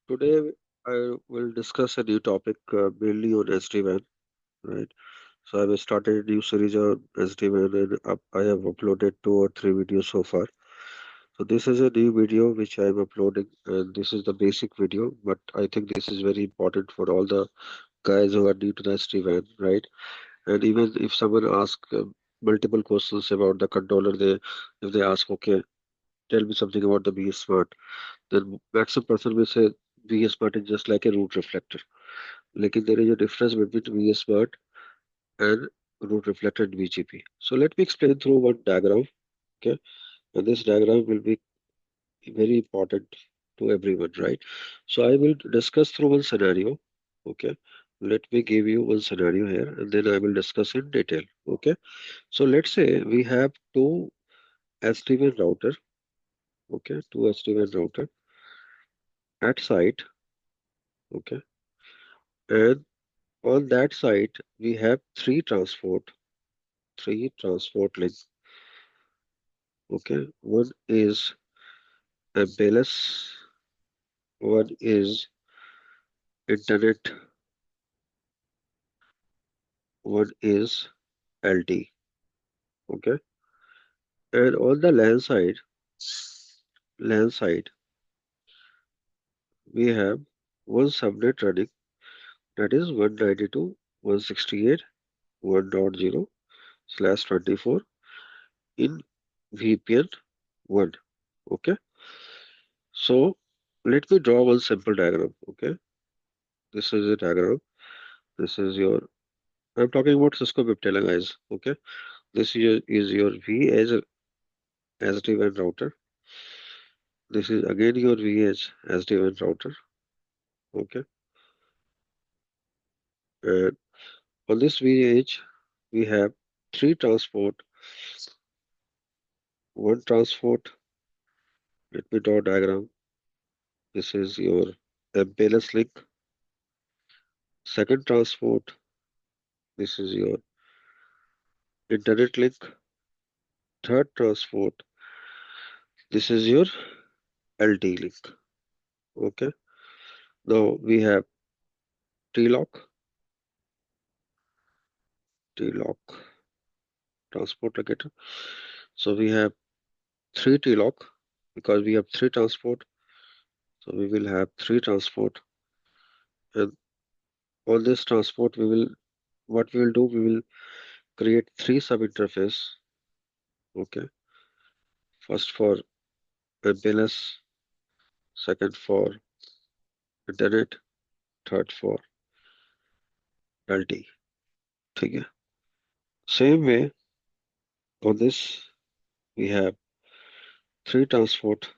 Today I will discuss a new topic mainly on SD-WAN, right? So I have started a new series on SD-WAN and I have uploaded 2 or 3 videos so far. So this is a new video which I am uploading and this is the basic video, but I think this is very important for all the guys who are new to the SD-WAN, right? And even if someone asks multiple questions about the controller, if they ask, okay, tell me something about the vSmart, then maximum person will say vSmart is just like a root reflector. Like there is a difference between vSmart and root reflector in BGP. So let me explain through one diagram. Okay, and this diagram will be very important to everyone, right? So I will discuss through one scenario. Okay, let me give you one scenario here, and then I will discuss in detail. Okay, so let's say we have two SD-WAN router. Okay, two SD-WAN router at site. Okay, and on that site we have three transport links. Okay, one is MPLS, one is internet, one is LT. Okay, and on the LAN side, we have one subnet running, that is 192.168.1.0/24 in VPN 1. Okay, so let me draw one simple diagram. Okay, this is a diagram. This is your, I'm talking about Cisco viptela, guys. Okay, this is your V as a SD-WAN router. This is again your VH SD-WAN router. Okay, and on this VH we have three transport. One transport, let me draw a diagram. This is your MPLS link. Second transport, this is your internet link. Third transport, this is your LT link. Okay, now we have T-lock, T-lock transport locator. So we have three T-lock because we have three transport. So we will have three transport, and on this transport we will, what we will do, we will create three sub interface. Okay, first for MPLS, second for internet, third for LT. ठीक है. Same way on this we have three transport,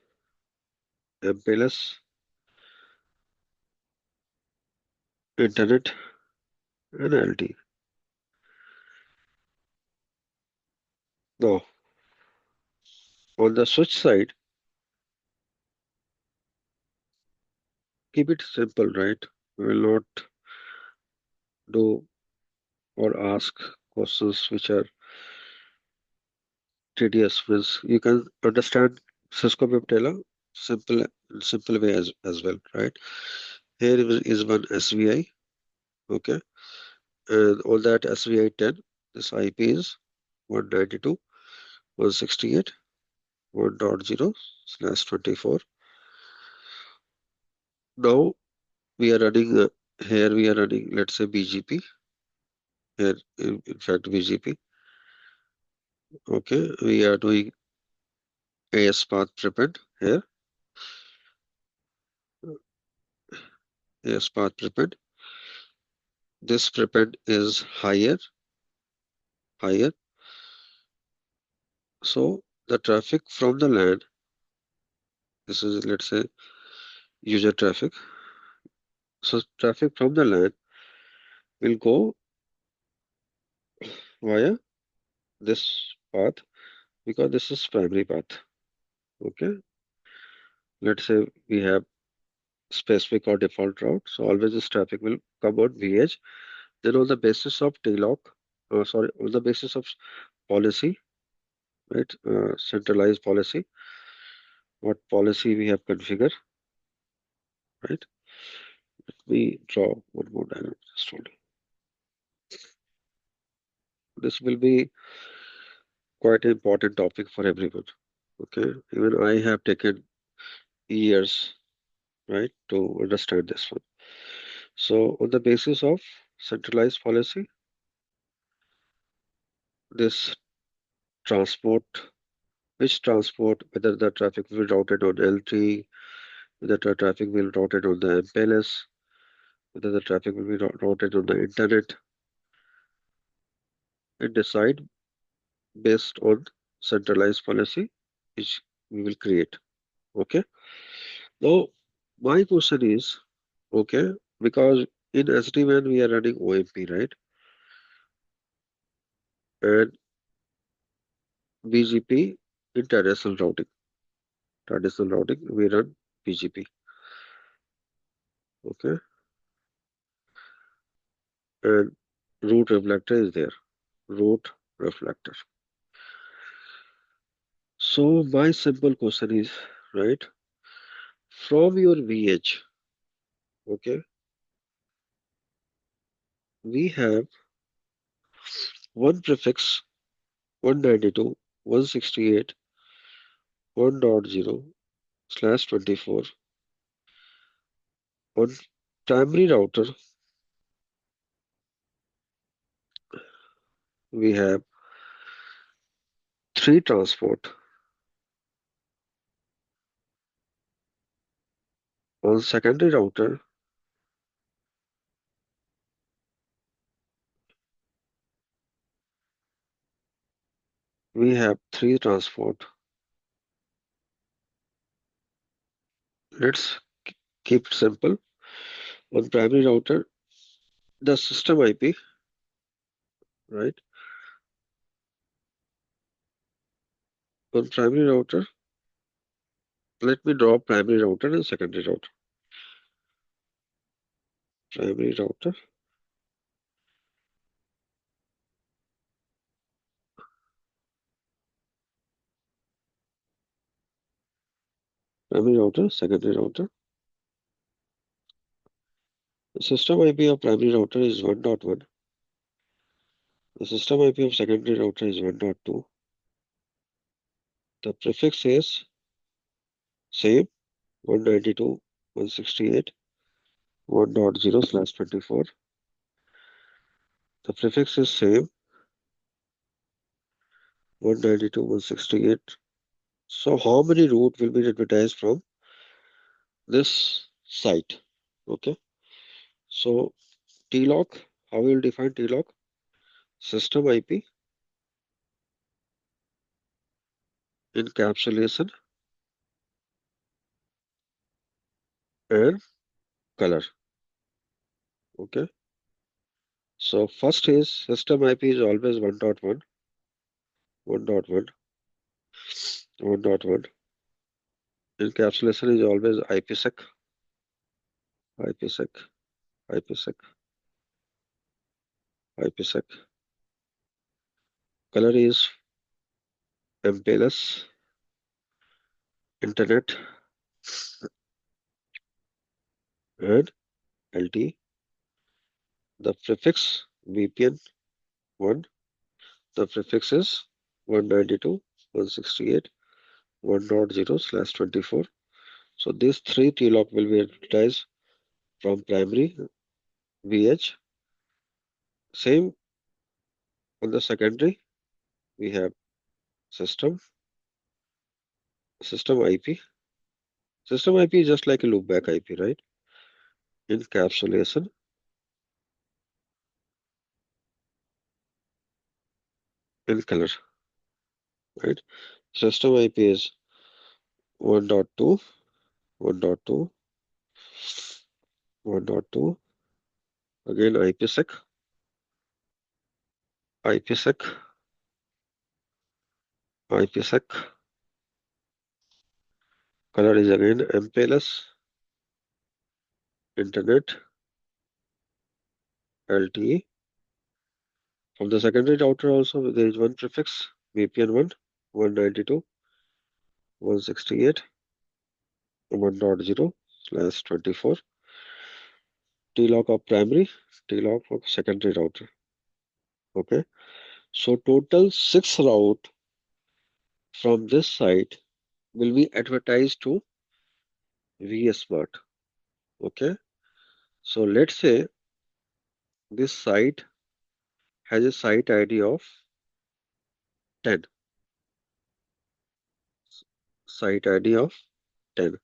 MPLS, internet, and LT. Now on the switch side, keep it simple, right? We will not do or ask questions which are tedious. Means you can understand Cisco viptela simple way as well, right? Here is one SVI. Okay, and on that SVI 10, this IP is 192.168.1.0/24. Now we are running here we are running, let's say, BGP here, in fact BGP. Okay, we are doing AS path prepend here, AS path prepend. This prepend is higher. So the traffic from the LAN, this is, let's say, user traffic. So traffic from the LAN will go via this path because this is primary path. Okay, let's say we have specific or default route. So always this traffic will come on VH. Then on the basis of TLOC, on the basis of policy, right? Centralized policy, what policy we have configured, right? Let me draw one more diagram. Just hold on. This will be quite an important topic for everyone. Okay, even I have taken years, right, to understand this one. So, on the basis of centralized policy, this transport, which transport, whether the traffic will be routed on LT, whether the traffic will be routed on the MPLS, whether the traffic will be routed on the internet, and decide based on centralized policy which we will create. Okay. Now, my question is, okay, because in SD-WAN we are running OMP, right? And BGP in traditional routing we run BGP. Okay, and root reflector is there. Root reflector. So my simple question is, right? From your VH, okay, we have one prefix 192.168.1.0/24. On primary router, we have three transport. On secondary router, we have three transport. Let's keep it simple. On primary router, the system IP, right? On primary router, let me draw primary router and secondary router. Primary router, primary router, secondary router. The system IP of primary router is 1.1. The system IP of secondary router is 1.2. The prefix is same 192.168.1.0/24. The prefix is same 192.168. So how many route will be advertised from this site? Okay. So TLOC, how we will define TLOC? System IP, encapsulation, and color. Okay. So first is system IP is always 1.1, 1.1, 1.1. Encapsulation is always IPsec, IPsec, IPsec, IPsec. Color is MPLS, internet, and LTE. The prefix VPN 1. The prefix is 192.168.1.0/24. So these three TLOC will be advertised from primary VH. Same on the secondary, we have system, system IP. System IP is just like a loopback IP, right? Encapsulation in color, right? System IP is 1.2, 1.2, 1.2. Again, IPsec, IPsec, IPsec. Color is again MPLS, internet, LTE. From the secondary router also, there is one prefix, VPN 1, 192.168.1.0/24. T-lock of primary, T-lock of secondary router. Okay. So total 6 route from this site will be advertised to vSmart. Okay. So let's say this site has a site ID of 10. Site ID of 10.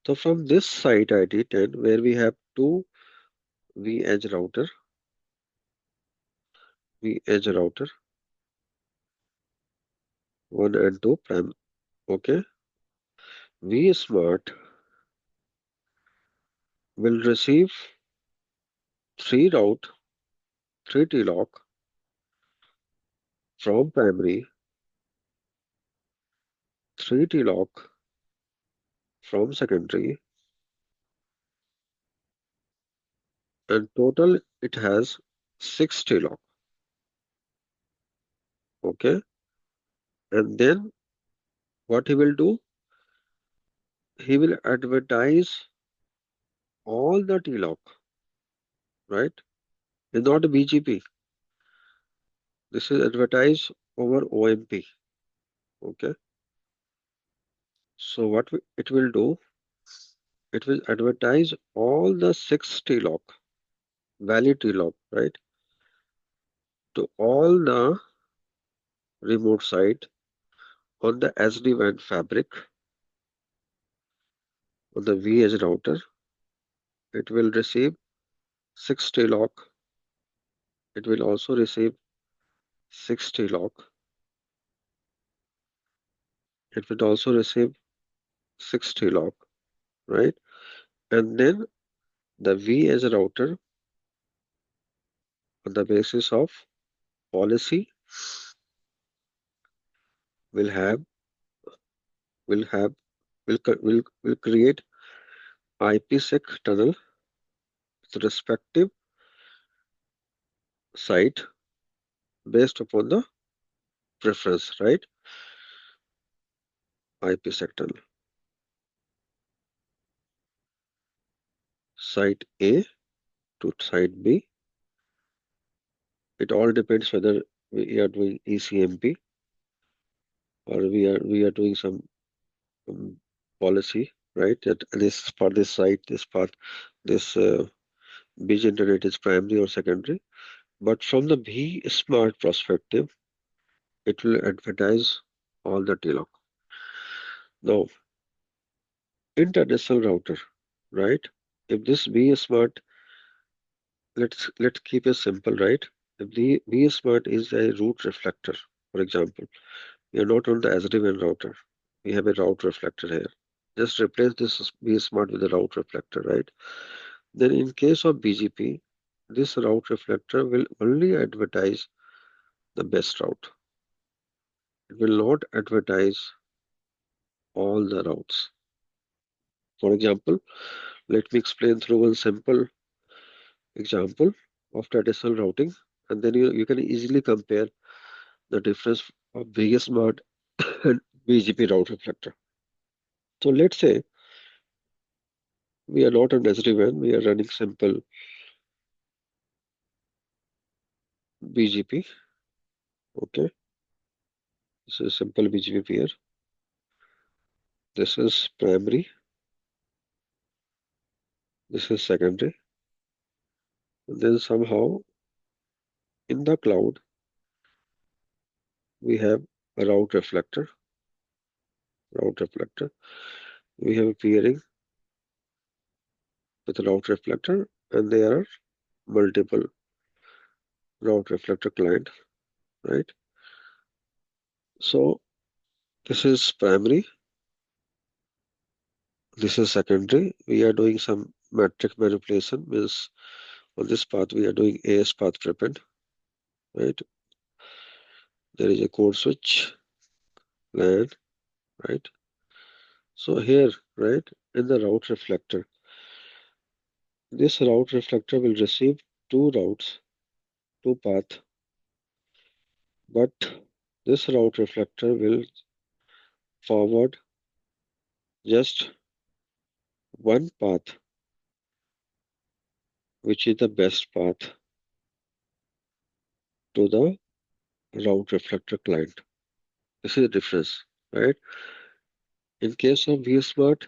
So from this site ID 10, where we have two vEdge router, vEdge router, 1 and 2 prime. Okay. vSmart will receive 3 route, 3 T-lock from primary, 3 T-lock from secondary, and total it has 6 T-lock. Okay. And then what he will do? He will advertise all the T-lock, right? It's not a BGP. This is advertised over OMP. Okay. So what it will do? It will advertise all the 6 T-lock, valid T-lock, right? To all the remote site on the SD-WAN fabric on the vEdge router. It will receive 6 T-lock. It will also receive 6 T-lock. It will also receive 6 T-lock, right? And then the vEdge router, on the basis of policy, will have will have will create IPsec tunnel with respective site based upon the preference, right? IPsec tunnel. Site A to site B. It all depends whether we are doing ECMP or we are doing some um, policy, right? That this part, this site, this part, this bridge internet is primary or secondary. But from the vSmart perspective, it will advertise all the TLOC. Now, in traditional router, right? If this vSmart, let's keep it simple, right? If the vSmart is a route reflector, for example, we are not on the SD-WAN router. We have a route reflector here. Just replace this vSmart with a route reflector, right? Then in case of BGP, this route reflector will only advertise the best route. It will not advertise all the routes. For example, let me explain through one simple example of traditional routing, and then you can easily compare the difference of vSmart and BGP route reflector. So let's say we are not on SD-WAN, we are running simple BGP. Okay, this is simple BGP peer. This is primary. This is secondary. And then somehow in the cloud we have a route reflector. Route reflector. We have a peering with a route reflector, and there are multiple route reflector client, right? So this is primary. This is secondary. We are doing some metric manipulation. Means on this path we are doing AS path prepend, right? There is a code switch, LAN, right? So here, right, in the route reflector, this route reflector will receive two routes, two path, but this route reflector will forward just one path which is the best path to the route reflector client. This is the difference, right? In case of vSmart,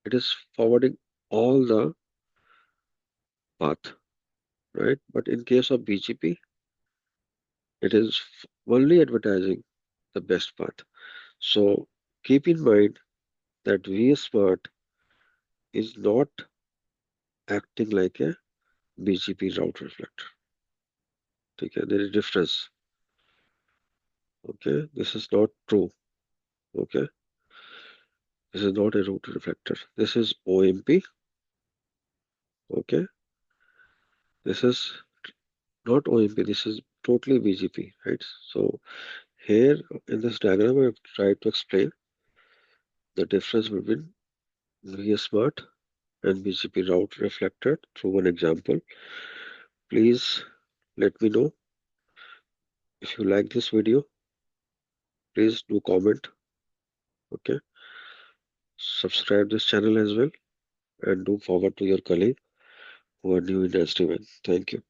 it is forwarding all the path, right? But in case of BGP, it is only advertising the best path. So keep in mind that vSmart is not acting like a BGP route reflector. Okay, there is difference. Okay, this is not true. Okay, this is not a route reflector. This is OMP. Okay, this is not OMP. This is totally BGP, right? So here in this diagram, I've tried to explain the difference between vSmart and BGP route reflector through one example. Please let me know if you like this video. Please do comment. Okay, subscribe this channel as well and do forward to your colleague who are new in SD-WAN. Thank you.